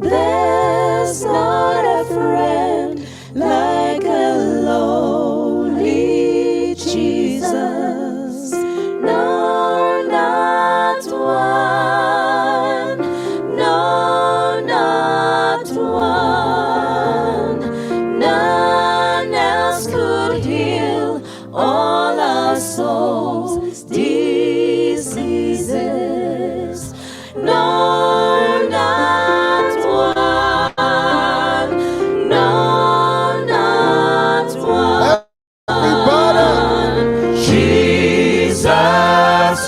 There's not a friend like a lonely Jesus. No, not one. No, not one. None else could heal all our souls' diseases. No, not one. No, not one. Everybody. Jesus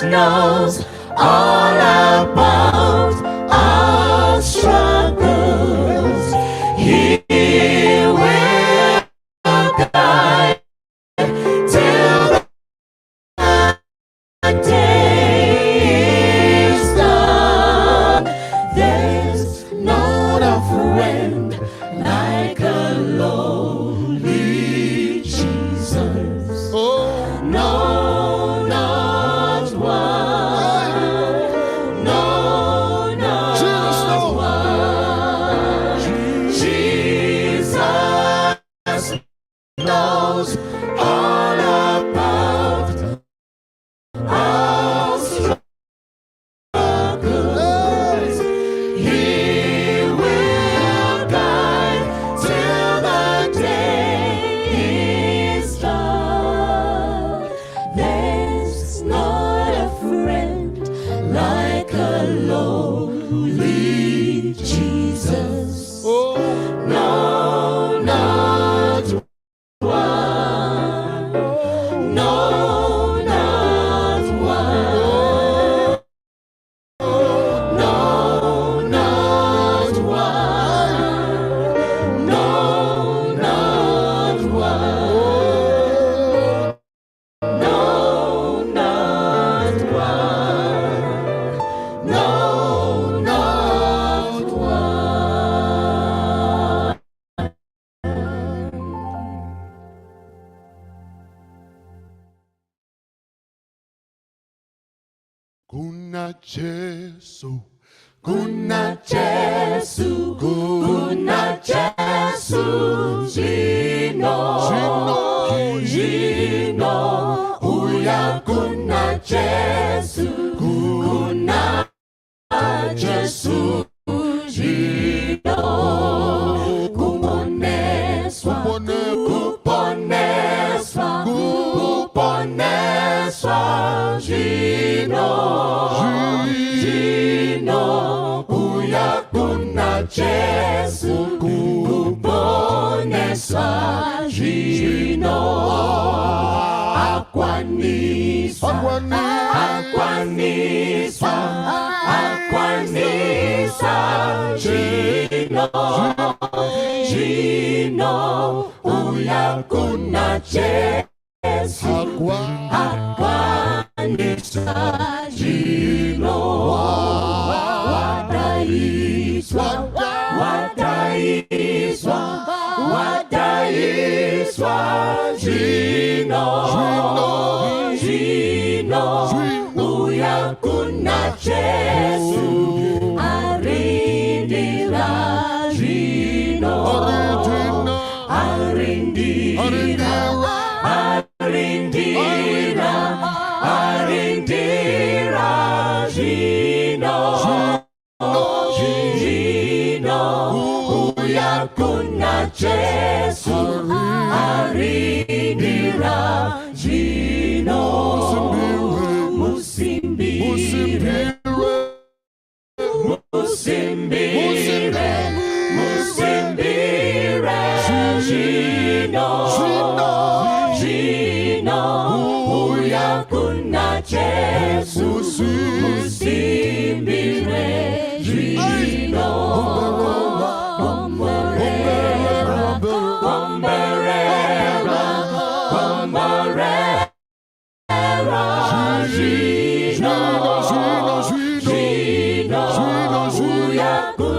knows all about our struggles. He will guide till the day is done. There's not a friend like a lonely Jesus. Oh, No, not one. No, not Jesus knows. one. Jesus knows all about our struggles. He will guide till the day is done. There's not a friend like a lonely Jesus. Oh, No, not one. No, not one. No, not one. No, not one. No, not one. No, not one. kuna Jesu, Kuna Jesu, kuna Jesu, Jino, uya kuna Jesu, kuna Jesu, Jino, kuponeswa, Jino, uya kuna Jesu, kuponeswa, Jino, akwaniswa, Jino, uya kuna Jesu, akwaniswa, Jino, wadaiswa, Jino, uya kuna Jesu, arindira, Jino, arindira, Jino, uya kuna Jesu, arindira, Jino, musimbire, Jino, uya kuna Jesu, musimbire, Jino, Jino, uya kuna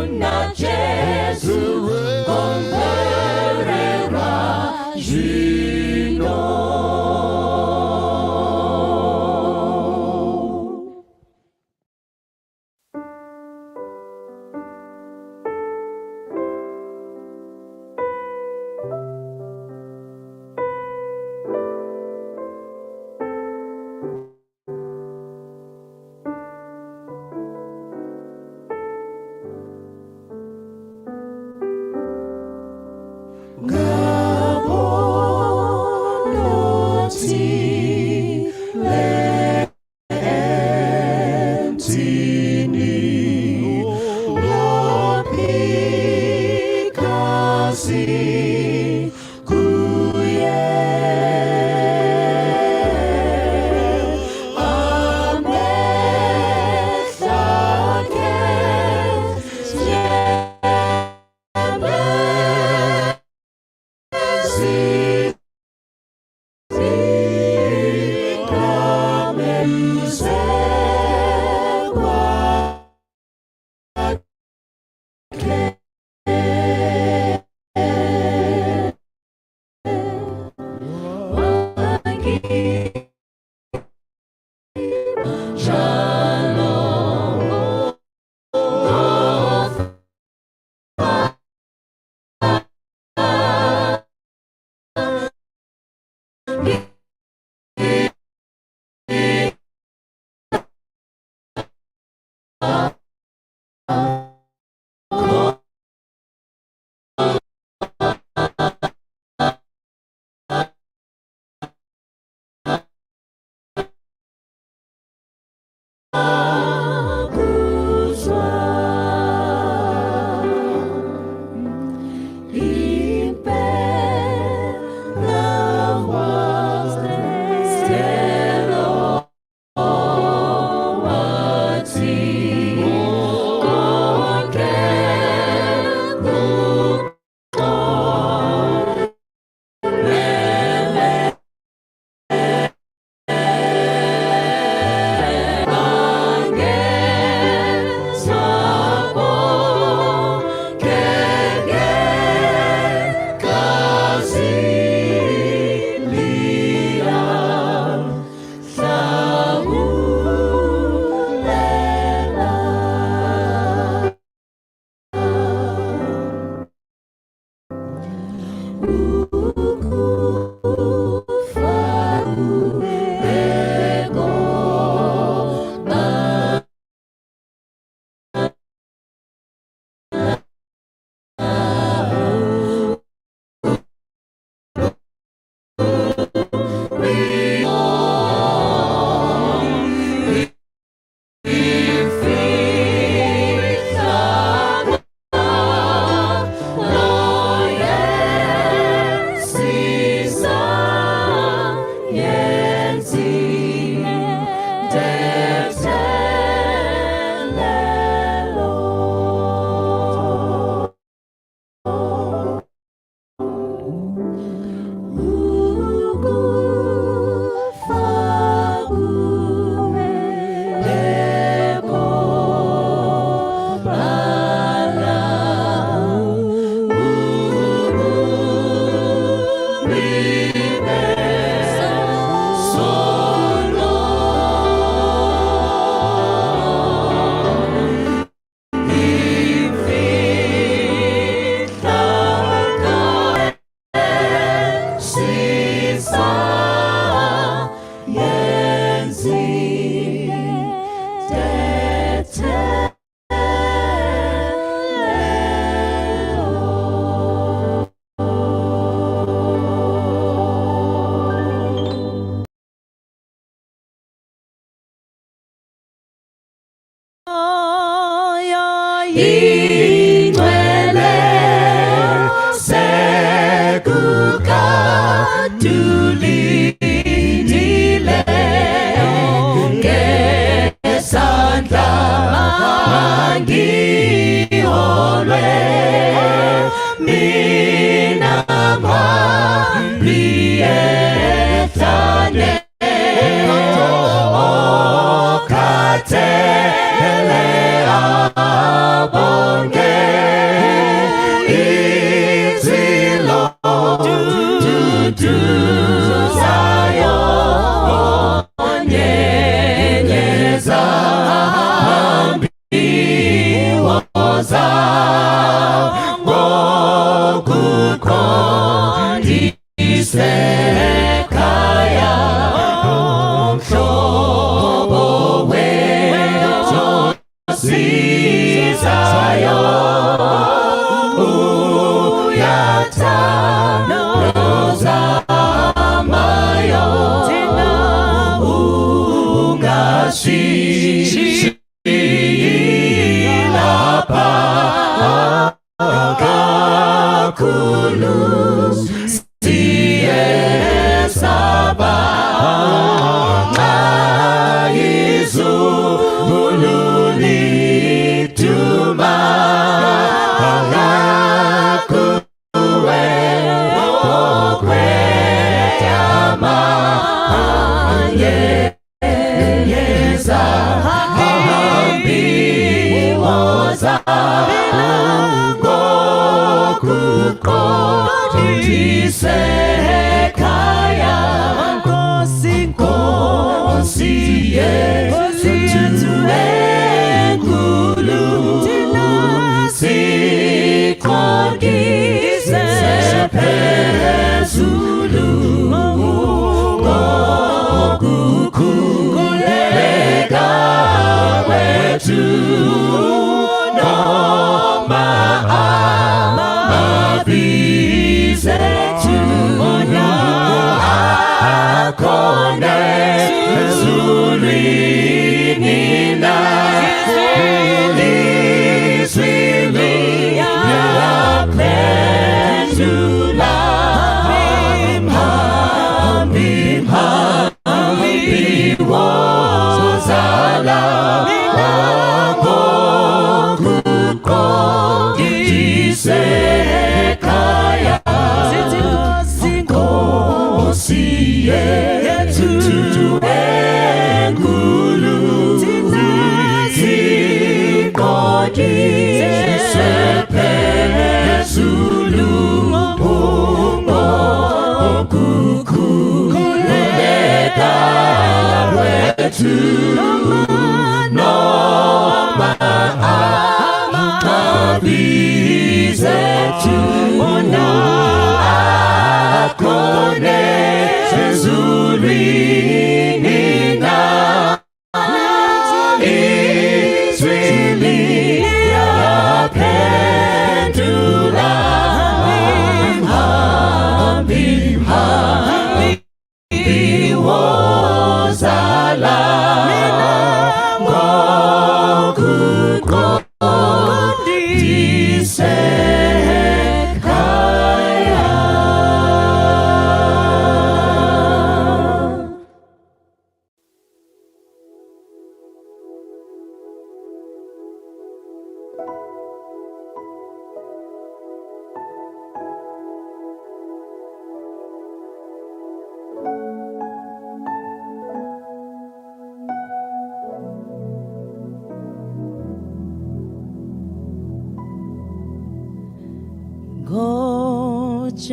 Ilapa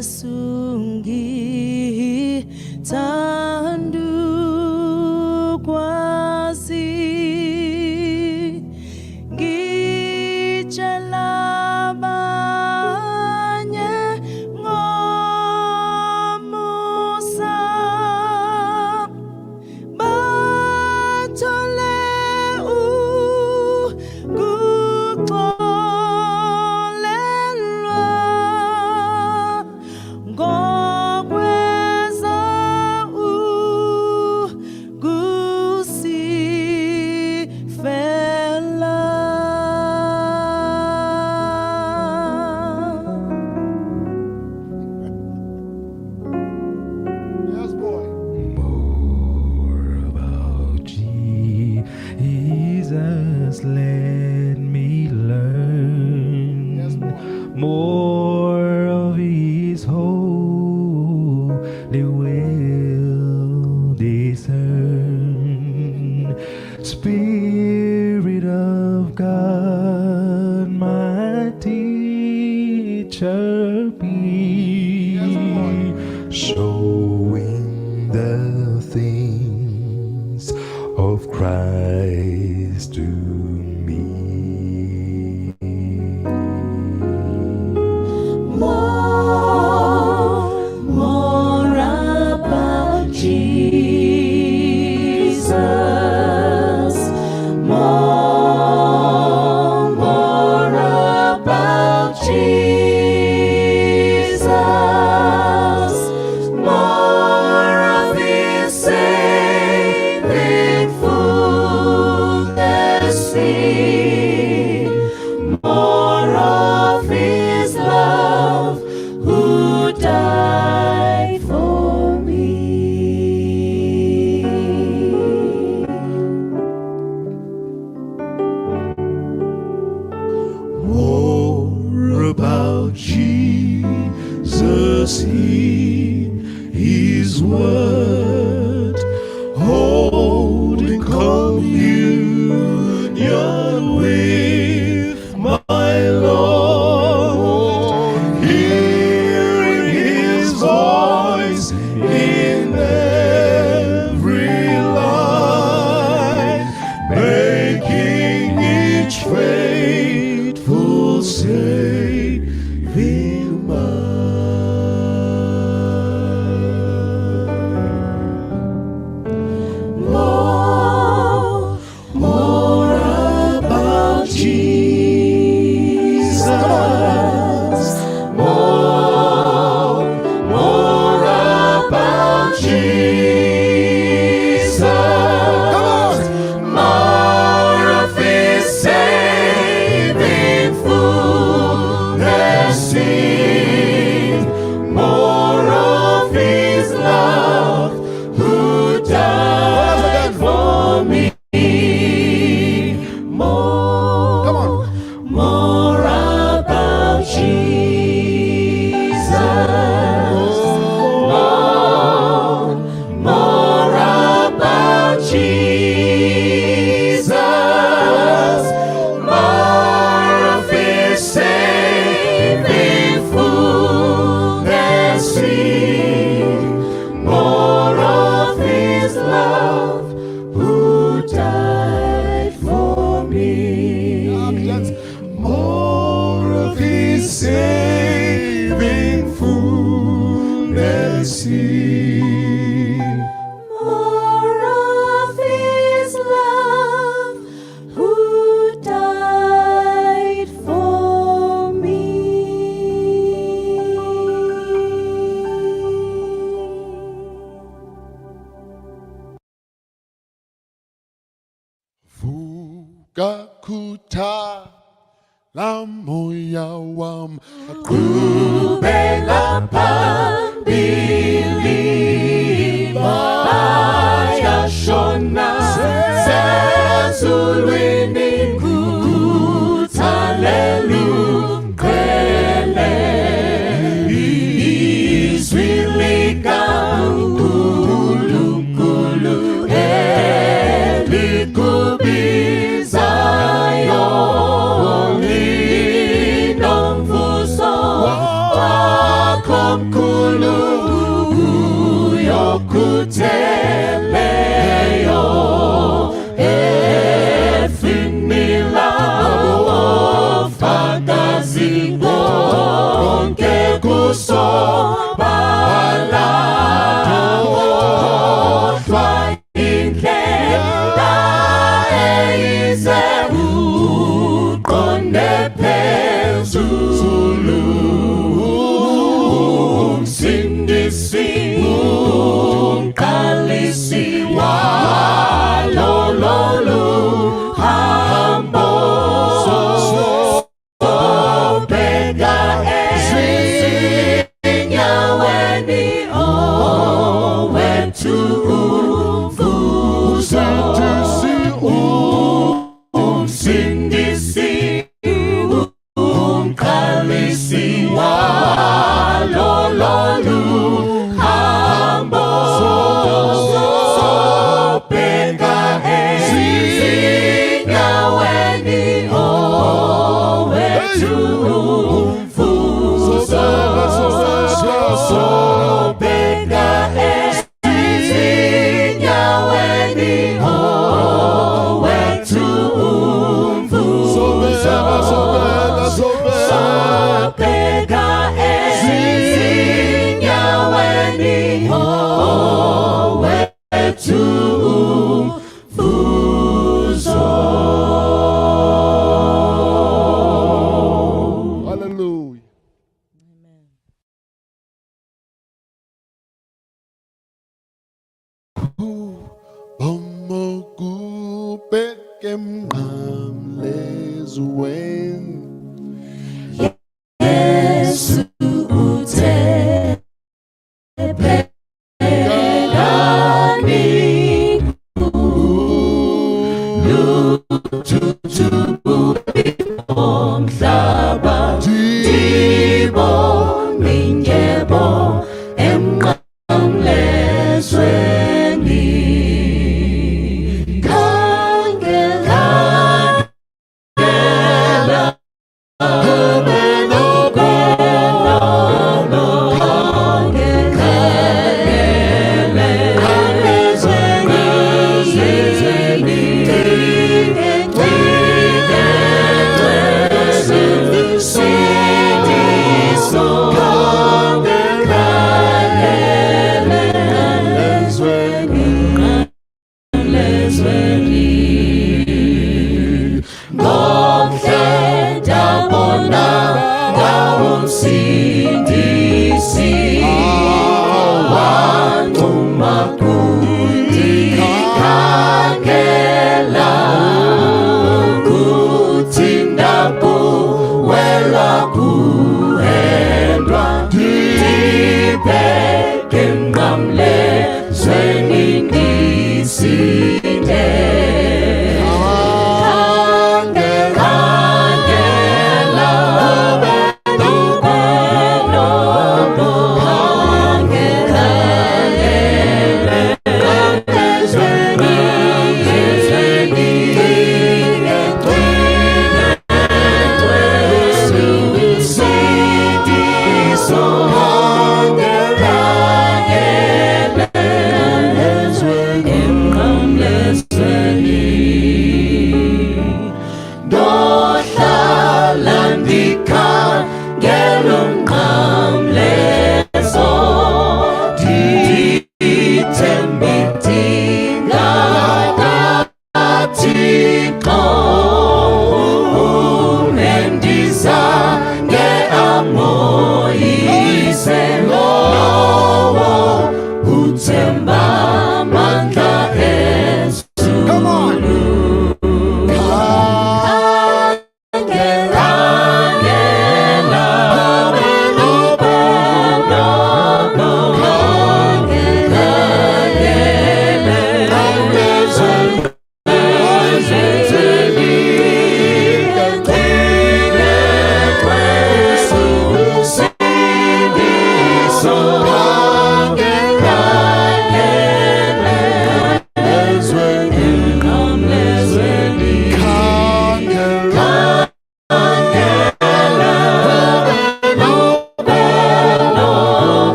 Sungi tandu kwasi gichalamanya ngomusa batole let me learn more of His holy will discern. Spirit of God, my teacher be, showing the things of Christ to me. More about Jesus. More about Jesus. More of His saving fullness seen. More of His love who died for me. More about Jesus in His word, holding communion with my Lord. all-saving love. More about Jesus. More about Jesus. More of His saving fullness, sing. More of His love, who died for me. More about Jesus. More about Jesus. More of His saving fullness, sing. More of His love, who died for me. More of His saving fullness, sing. More of His love, who died for me. Fugakuta la moya wam Kubela pambili Baya shona Sezulwini Kutalelu Kwele Izwilika Kulu Kulu Elikubizayo Kulu yokuteleyo efinila ofagazi bonke kusobala kodwa indlela eyize uqonde phezulu Sindisi umqalisi walololu hambo sobheka ezinyaweni owethu umvuzo umsindisi umqalisi walololu hambo sobheka ezinyaweni owethu umvuzo sobheka ezinyaweni owethu umvuzo sobheka ezinyaweni owethu umvuzo. Hallelujah. Yesu umhlaba dibone ngebo emnqamlezweni khangela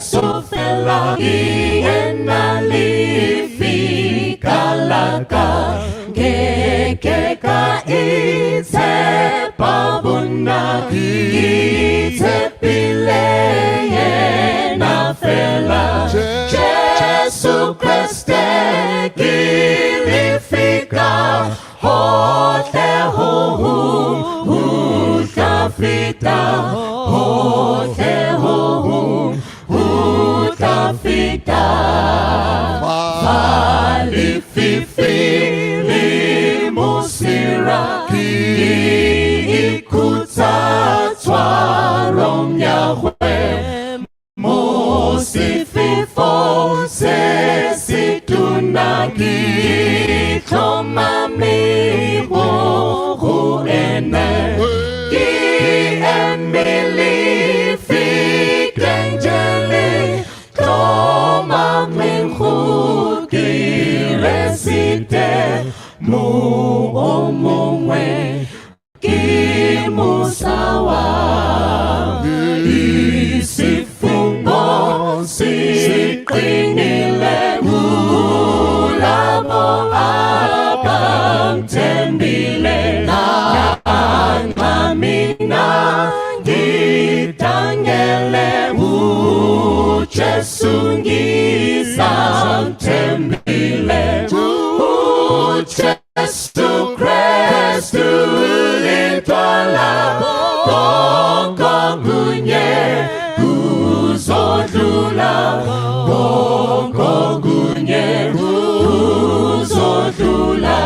sufela iena lifika laka ngeke ka itse pabuna itse pile yena fela Jesu Christe kilifika hote utafita hote utafita fali fifili musira ikutatwa rong Yahweh Mosififo se situnagi tomami wo ene ki emili fikengeli tomami hu ki resite mu omwe ki musawa Siqinile ulabo abang tembile Nangmamina ngitangele Jesu ngisang tembile Jesu Kristu litwala Gongong unye uzodlula Gongongunye uzodlula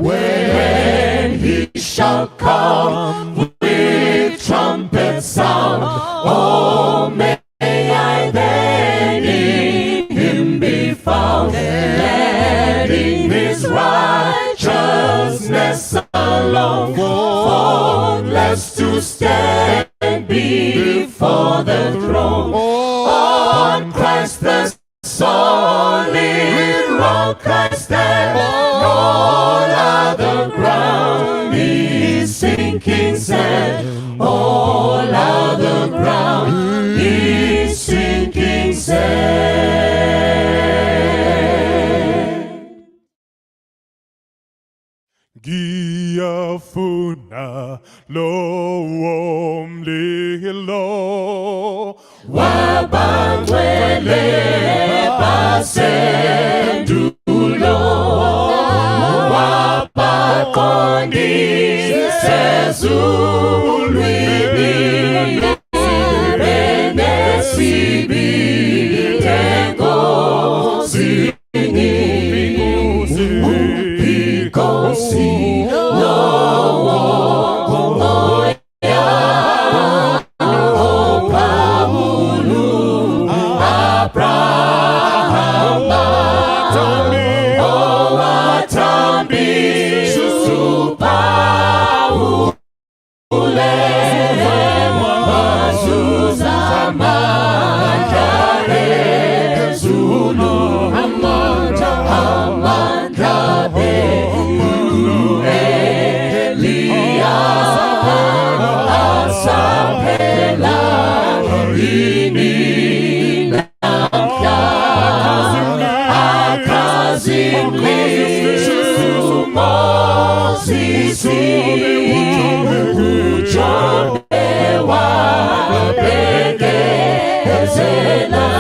When he shall come with trumpet sound Oh may I then in him be found Letting his righteousness alone Faultless to stand before the throne on Christ the solid rock I stand all other ground is sinking sand all other ground is sinking sand Giafuna lo omlilo Wabangwele pasendulo Wapakondi sezulwini Benesibi tengo singi Upikosi Zela